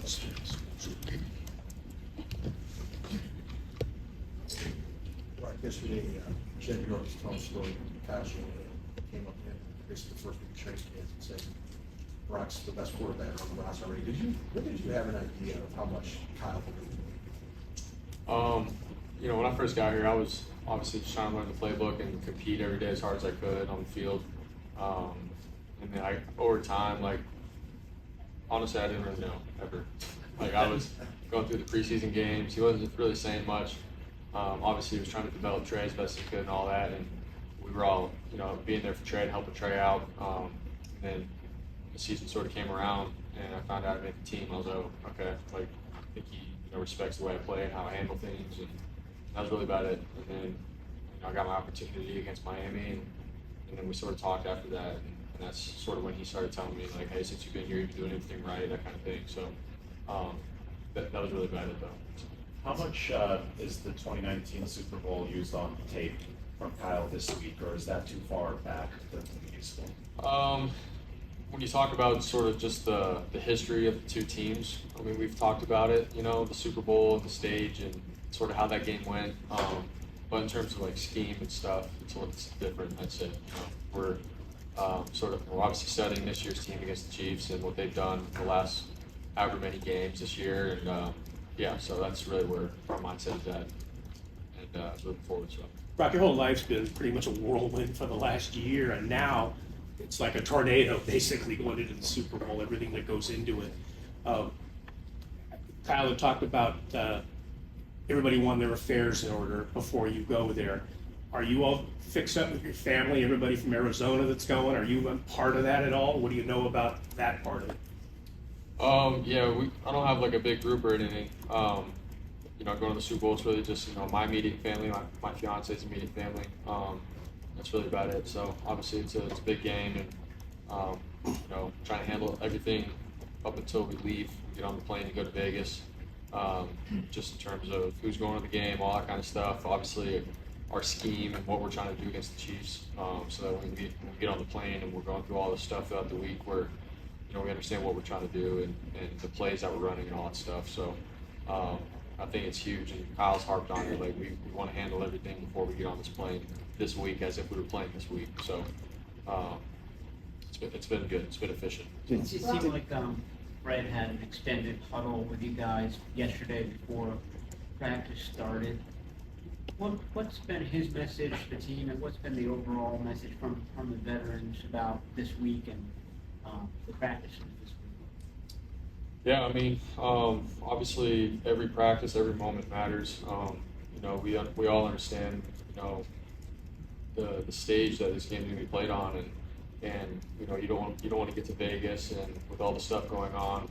Right, yesterday, Jed York was telling a story, Passion came up in basically the first week of training camp and said, Brock's the best quarterback on the roster already. When did you have an idea of how much Kyle could do? When I first got here, I was obviously just trying to learn the playbook and compete every day as hard as I could on the field. And then over time, honestly, I didn't really know ever. I was going through the preseason games. He wasn't really saying much. Obviously, he was trying to develop Trey as best he could and all that. And we were all, being there for Trey and helping Trey out. And then the season sort of came around, and I found out I made the team. I was like, oh, okay, I think he respects the way I play and how I handle things. And that was really about it. And then I got my opportunity against Miami, and then we sort of talked after that. And that's sort of when he started telling me, hey, since you've been here, you've been doing everything right, that kind of thing. So that was really about it, though. How much is the 2019 Super Bowl used on tape from Kyle this week, or is that too far back to be useful? When you talk about sort of just the history of the two teams, I mean, we've talked about it, the Super Bowl, the stage, and sort of how that game went. But in terms of scheme and stuff, it's different, I'd say. We're obviously studying this year's team against the Chiefs and what they've done the last however many games this year, and so that's really where our mindset is at, and looking forward to it. Brock, your whole life's been pretty much a whirlwind for the last year, and now it's like a tornado basically going into the Super Bowl, everything that goes into it. Kyle had talked about everybody wanting their affairs in order before you go there. Are you all fixed up with your family, everybody from Arizona that's going? Are you a part of that at all? What do you know about that part of it? I don't have a big group or anything. Going to the Super Bowl, it's really just, my immediate family, my fiance's immediate family. That's really about it. So obviously it's a big game, and, trying to handle everything up until we leave, get on the plane and go to Vegas. Just in terms of who's going to the game, all that kind of stuff. Obviously our scheme and what we're trying to do against the Chiefs, so that when we get on the plane and we're going through all this stuff throughout the week, we understand what we're trying to do and the plays that we're running and all that stuff. So I think it's huge, and Kyle's harped on it. We want to handle everything before we get on this plane this week as if we were playing this week. So it's been good. It's been efficient. It seemed like Fred had an extended huddle with you guys yesterday before practice started. What's been his message to the team, and what's been the overall message from the veterans about this week and the practices this week? Yeah, I mean, obviously every practice, every moment matters. We all understand, the stage that this game is going to be played on, and you don't want to get to Vegas and with all the stuff going on,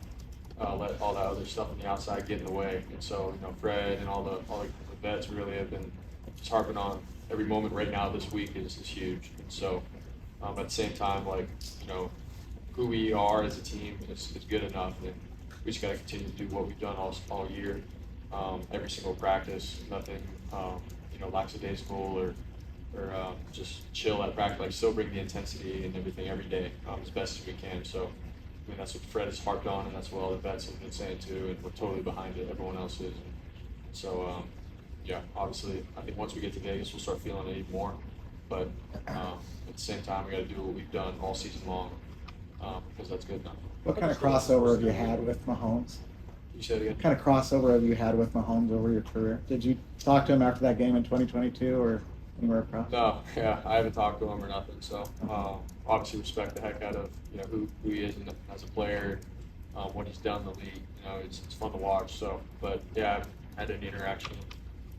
let all that other stuff on the outside get in the way. And so, Fred and all the vets really have been just harping on every moment right now this week is huge. And so, at the same time, who we are as a team is good enough, and we just got to continue to do what we've done all year, every single practice, nothing, lackadaisical or just chill at practice, still bring the intensity and everything every day as best as we can. So, I mean, that's what Fred has harped on, and that's what all the vets have been saying too, and we're totally behind it, everyone else is. So, obviously, I think once we get to Vegas, we'll start feeling it even more. But at the same time, we got to do what we've done all season long, because that's good enough. What kind of crossover have you had with Mahomes? You said again? What kind of crossover have you had with Mahomes over your career? Did you talk to him after that game in 2022 or anywhere across? No, I haven't talked to him or nothing. So obviously respect the heck out of who he is as a player, what he's done in the league. It's fun to watch. So, but yeah, I haven't had any interaction.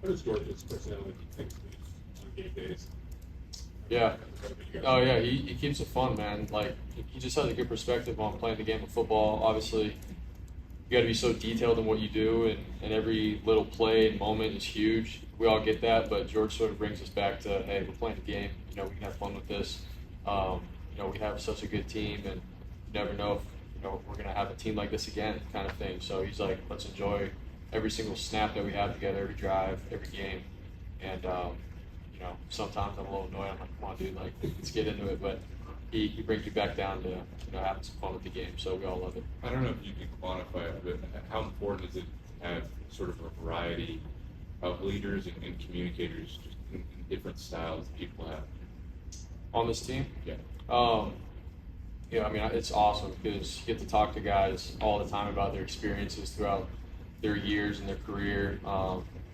What is George's personality think on game days? Yeah. Oh yeah, he keeps it fun, man. He just has a good perspective on playing the game of football. Obviously, you got to be so detailed in what you do, and every little play and moment is huge. We all get that, but George sort of brings us back to, hey, we're playing the game. We can have fun with this. We have such a good team, and you never know if we're gonna have a team like this again, kind of thing. So he's like, let's enjoy every single snap that we have together, every drive, every game, and sometimes I'm a little annoyed. I'm like, come on, dude, let's get into it. But he brings you back down to having some fun with the game. So we all love it. I don't know if you can quantify it, but how important is it to have sort of a variety of leaders and communicators just in different styles that people have? On this team, Yeah. Yeah, I mean, it's awesome because you get to talk to guys all the time about their experiences throughout their years and their career.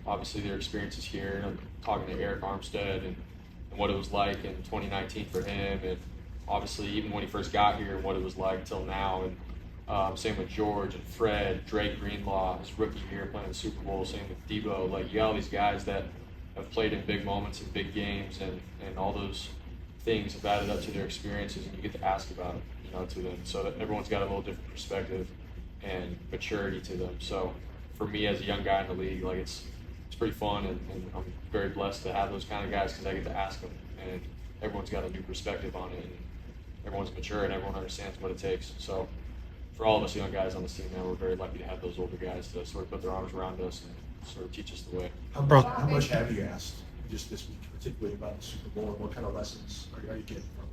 Obviously, their experiences here. And I'm talking to Eric Armstead and what it was like in 2019 for him, and obviously even when he first got here, what it was like till now. And same with George and Fred, Drake Greenlaw, his rookie year playing the Super Bowl. Same with Debo. Like, you got all these guys that have played in big moments and big games, and all those things have added up to their experiences, and you get to ask about it, to them. So that everyone's got a little different perspective and maturity to them. So for me as a young guy in the league, like it's pretty fun, and I'm very blessed to have those kind of guys because I get to ask them, and everyone's got a new perspective on it, and everyone's mature, and everyone understands what it takes. So for all of us young guys on this team, man, we're very lucky to have those older guys to sort of put their arms around us and sort of teach us the way. How much have you asked just this week, particularly about the Super Bowl, and what kind of lessons are you getting from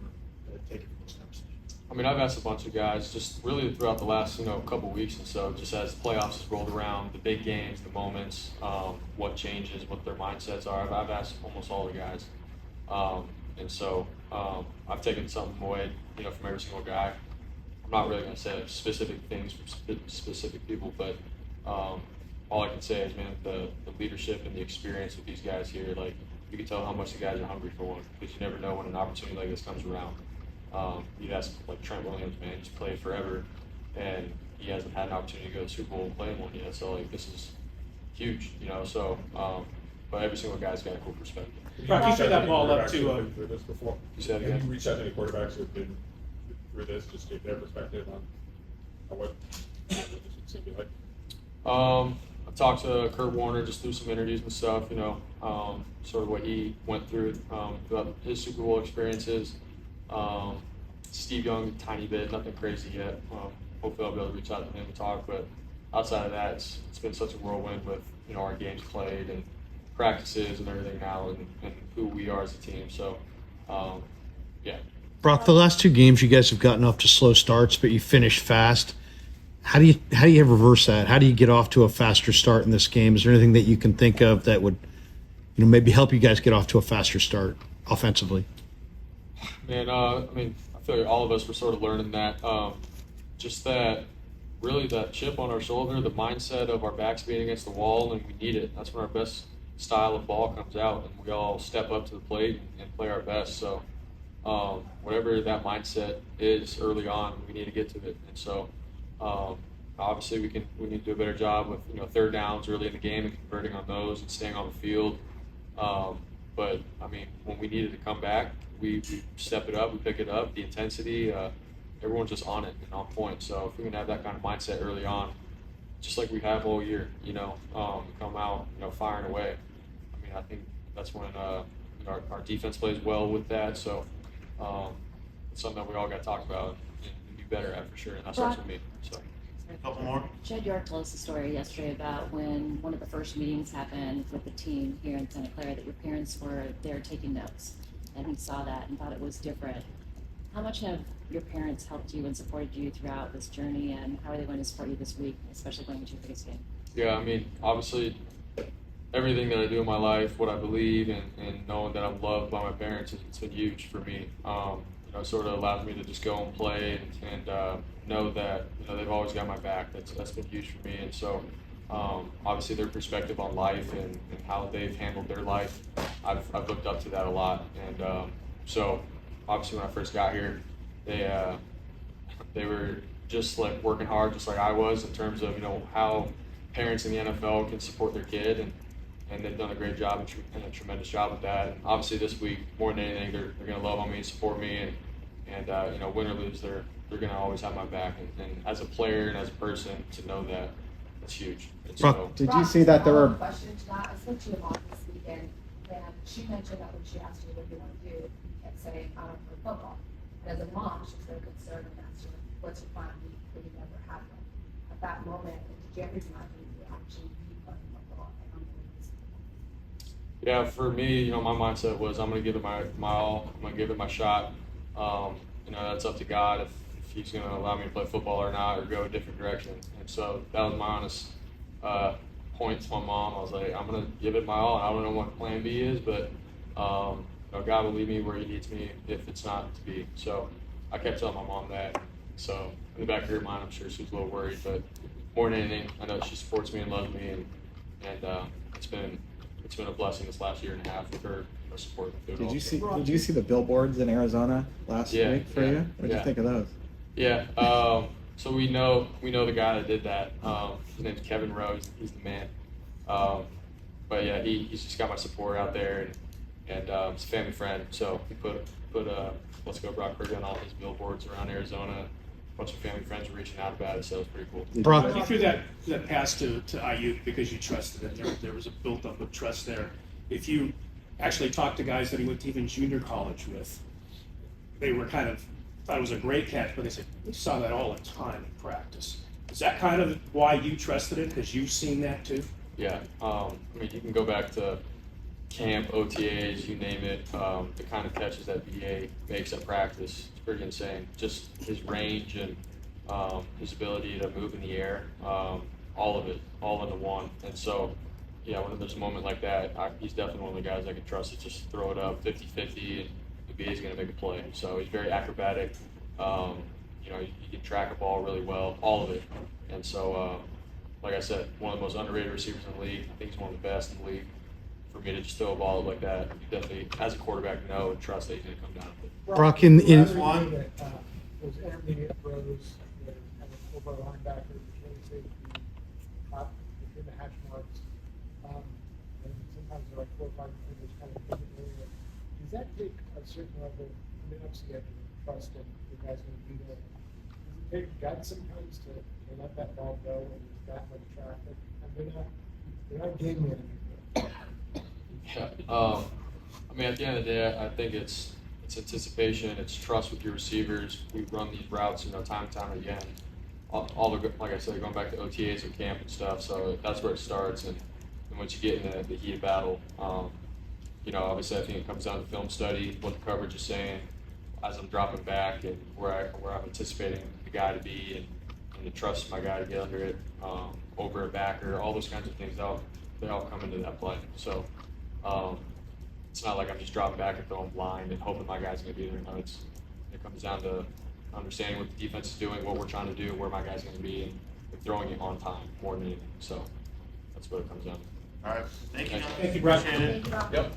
her, taking from those conversations? I mean, I've asked a bunch of guys just really throughout the last, couple weeks and so, just as the playoffs has rolled around, the big games, the moments, what changes, what their mindsets are. I've asked almost all the guys. And so I've taken something away, from every single guy. I'm not really going to say specific things from specific people, but all I can say is, man, the leadership and the experience with these guys here, like, you can tell how much the guys are hungry for one, because you never know when an opportunity like this comes around. You'd ask, like, Trent Williams, man, he's played forever, and he hasn't had an opportunity to go to the Super Bowl and play in one yet, so, like, this is huge, so, but every single guy's got a cool perspective. Brock, you threw that ball up Quarterbacks to, who've been through this before. You said Have again? you reached out to any quarterbacks who've been through this, just to get their perspective on what this would seem to be like? I talked to Kurt Warner just through some interviews and stuff, sort of what he went through throughout his Super Bowl experiences. Steve Young, a tiny bit, nothing crazy yet. Hopefully I'll be able to reach out to him and talk, but outside of that, it's been such a whirlwind with, our games played and practices and everything now, and who we are as a team. So, yeah. Brock, the last two games you guys have gotten off to slow starts, but you finished fast. How do you reverse that? How do you get off to a faster start in this game? Is there anything that you can think of that would, maybe help you guys get off to a faster start offensively? Man, I feel like all of us were sort of learning that, just that, really that chip on our shoulder, the mindset of our backs being against the wall, and we need it. That's when our best style of ball comes out, and we all step up to the plate and play our best. So, whatever that mindset is early on, we need to get to it. And so, obviously, we need to do a better job with third downs early in the game and converting on those and staying on the field. But when we needed to come back, we step it up, we pick it up. The intensity, everyone's just on it and on point. So if we can have that kind of mindset early on, just like we have all year, come out, firing away. I think that's when our defense plays well with that. So it's something that we all got to talk about and be better at for sure. And that starts with me. So. A couple more. Jed York told us a story yesterday about when one of the first meetings happened with the team here in Santa Clara, that your parents were there taking notes, and he saw that and thought it was different. How much have your parents helped you and supported you throughout this journey, and how are they going to support you this week, especially going into your biggest game? Yeah, obviously, everything that I do in my life, what I believe, and knowing that I'm loved by my parents, it's been huge for me. It sort of allows me to just go and play and know that they've always got my back. That's been huge for me. And so obviously their perspective on life and how they've handled their life, I've looked up to that a lot. And so obviously when I first got here, they were just like working hard, just like I was, in terms of how parents in the NFL can support their kid, and they've done a great job and a tremendous job with that. And obviously this week, more than anything, they're going to love on me and support me, and win or lose, they're going to always have my back. And as a player and as a person, to know that, that's huge. And so, Did you see that there were? Question to that. I spoke to your mom this weekend, and she mentioned that when she asked you what you want to do, you kept saying, I don't play football. And as a mom, she's very concerned and asked her, what's your plan when you never had one? At that moment, did you ever imagine you would actually be playing football? yeah, for me, my mindset was I'm going to give it my all. I'm going to give it my shot. that's up to God if he's going to allow me to play football or not, or go a different direction. And so that was my honest point to my mom. I was like, I'm going to give it my all. I don't know what plan B is, but God will lead me where he needs me if it's not to be. So I kept telling my mom that. So in the back of her mind, I'm sure she was a little worried, but more than anything, I know she supports me and loves me, and it's been a blessing this last year and a half with her support. Did you see the billboards in Arizona last week for you? What did you think of those? Yeah. So we know the guy that did that. His name's Kevin Rose. He's the man. But yeah, he's just got my support out there, and he's a family friend. So he put Let's Go Brock Purdy on all his billboards around Arizona. A bunch of family friends were reaching out about it, so it was pretty cool. Brock, You threw that pass to Ayuk because you trusted him. There was a built-up of trust there. If you actually talked to guys that he went to even junior college with, they were kind of thought it was a great catch, but they said, we saw that all the time in practice. Is that kind of why you trusted it? Because you've seen that too? Yeah. You can go back to camp, OTAs, you name it. The kind of catches that BA makes at practice, it's pretty insane. Just his range and his ability to move in the air, all of it, all into one. And so, yeah, when there's a moment like that, he's definitely one of the guys I can trust to just throw it up 50-50 and the BA is going to make a play. So he's very acrobatic. He can track a ball really well, all of it. And so, like I said, one of the most underrated receivers in the league. I think he's one of the best in the league. For me to just throw a ball up like that, you definitely, as a quarterback, know and trust that he's going to come down with it. Brock, in Last one was intermediate throws, where kind of over linebacker, between safety, top, between the hash marks. And sometimes they're like 4 or 5 meters, kind of different area. Does that take a certain level? I mean, obviously you have to trust that the guy's going to be there. Does it take guts sometimes to let that ball go when there's that much traffic? And they're not game managing. Yeah. At the end of the day, I think it's anticipation, it's trust with your receivers. We run these routes, time and time again. All the, like I said, going back to OTAs and camp and stuff. So that's where it starts. And once you get in the heat of battle, obviously I think it comes down to film study, what the coverage is saying, as I'm dropping back, and where I'm anticipating the guy to be, and to trust my guy to get under it, over a backer, all those kinds of things. They all come into that play. So it's not like I'm just dropping back and throwing blind and hoping my guy's going to be there. No, it comes down to understanding what the defense is doing, what we're trying to do, where my guy's going to be, and throwing it on time more than anything. So that's what it comes down to. All right. Thank you. Thank you, Brock. Appreciate it. Yep.